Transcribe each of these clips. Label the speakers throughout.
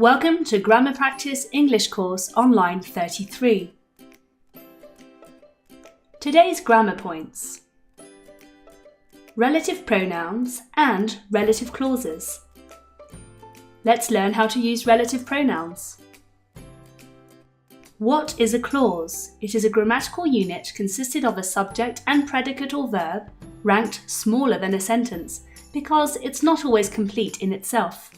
Speaker 1: Welcome to Grammar Practice English course on line 33. Today's grammar points: relative pronouns and relative clauses. Let's learn how to use relative pronouns. What is a clause? It is a grammatical unit consisted of a subject and predicate or verb ranked smaller than a sentence because it's not always complete in itself.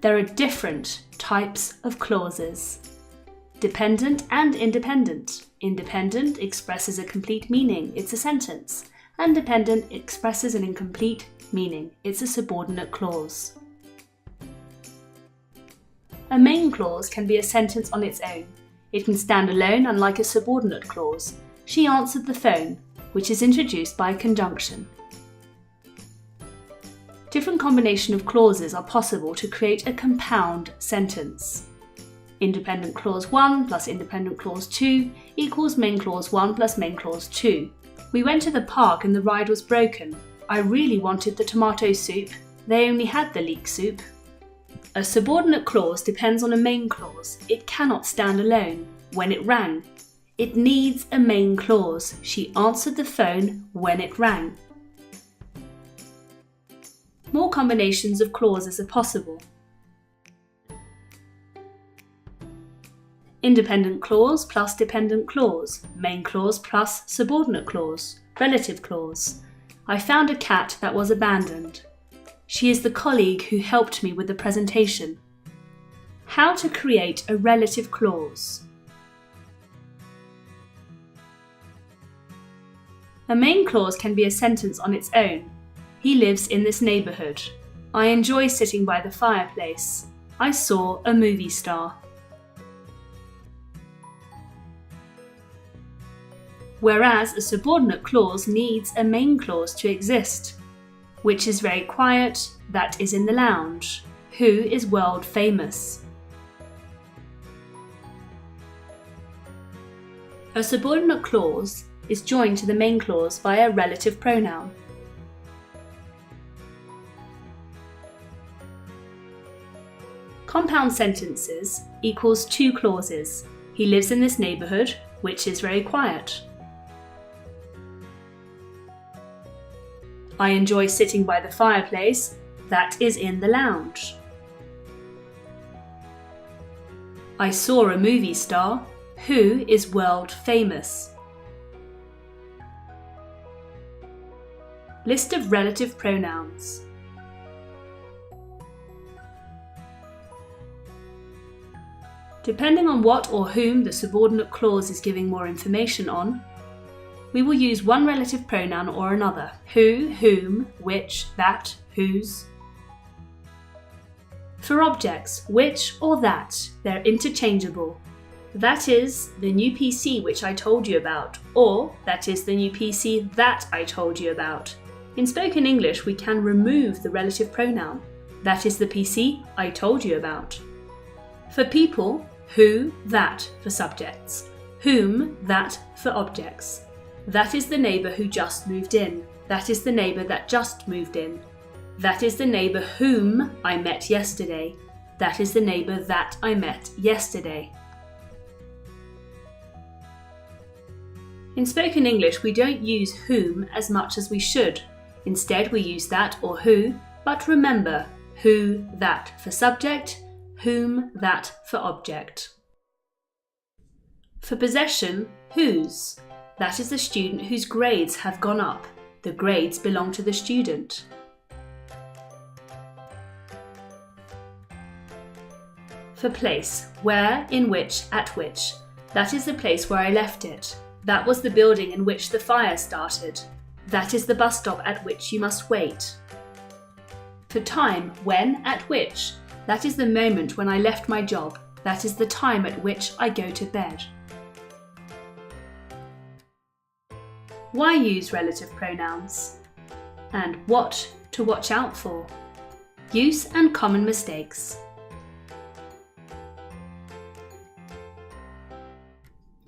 Speaker 1: There are different types of clauses: dependent and independent. Independent expresses a complete meaning, it's a sentence, and dependent expresses an incomplete meaning, it's a subordinate clause. A main clause can be a sentence on its own. It can stand alone, unlike a subordinate clause. She answered the phone, which is introduced by a conjunction. Different combinations of clauses are possible to create a compound sentence. Independent clause 1 plus independent clause 2 equals main clause 1 plus main clause 2. We went to the park and the ride was broken. I really wanted the tomato soup. They only had the leek soup. A subordinate clause depends on a main clause. It cannot stand alone. When it rang, it needs a main clause. She answered the phone when it rang. More combinations of clauses are possible. Independent clause plus dependent clause, main clause plus subordinate clause, relative clause. I found a cat that was abandoned. She is the colleague who helped me with the presentation. How to create a relative clause. A main clause can be a sentence on its own. He lives in this neighbourhood. I enjoy sitting by the fireplace. I saw a movie star. Whereas a subordinate clause needs a main clause to exist. Which is very quiet, that is in the lounge. Who is world famous? A subordinate clause is joined to the main clause via a relative pronoun. Compound sentences equals two clauses. He lives in this neighbourhood, which is very quiet. I enjoy sitting by the fireplace, that is in the lounge. I saw a movie star, who is world famous. List of relative pronouns. Depending on what or whom the subordinate clause is giving more information on, we will use one relative pronoun or another: who, whom, which, that, whose. For objects, which or that, they're interchangeable. That is the new PC which I told you about, or that is the new PC that I told you about. In spoken English, we can remove the relative pronoun. That is the PC I told you about. For people, who, that for subjects, whom, that for objects. That is the neighbour who just moved in. That is the neighbour that just moved in. That is the neighbour whom I met yesterday. That is the neighbour that I met yesterday. In spoken English, we don't use whom as much as we should. Instead, we use that or who, but remember, who, that for subject, whom, that for object. For possession, whose. That is the student whose grades have gone up. The grades belong to the student. For place, where, in which, at which. That is the place where I left it. That was the building in which the fire started. That is the bus stop at which you must wait. For time, when, at which. That is the moment when I left my job. That is the time at which I go to bed. Why use relative pronouns? And what to watch out for? Use and common mistakes.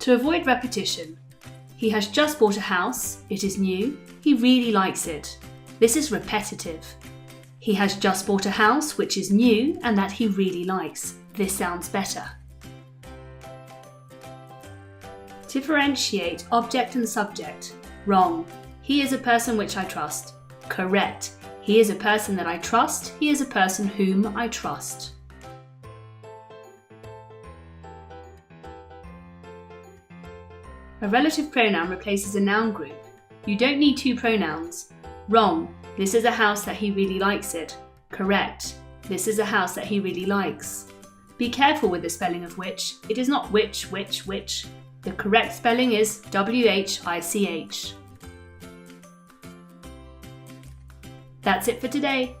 Speaker 1: To avoid repetition, he has just bought a house, it is new, he really likes it. This is repetitive. He has just bought a house which is new and that he really likes. This sounds better. Differentiate object and subject. Wrong. He is a person which I trust. Correct. He is a person that I trust. He is a person whom I trust. A relative pronoun replaces a noun group. You don't need two pronouns. Wrong. This is a house that he really likes it. Correct. This is a house that he really likes. Be careful with the spelling of which. It is not which. The correct spelling is WHICH. That's it for today.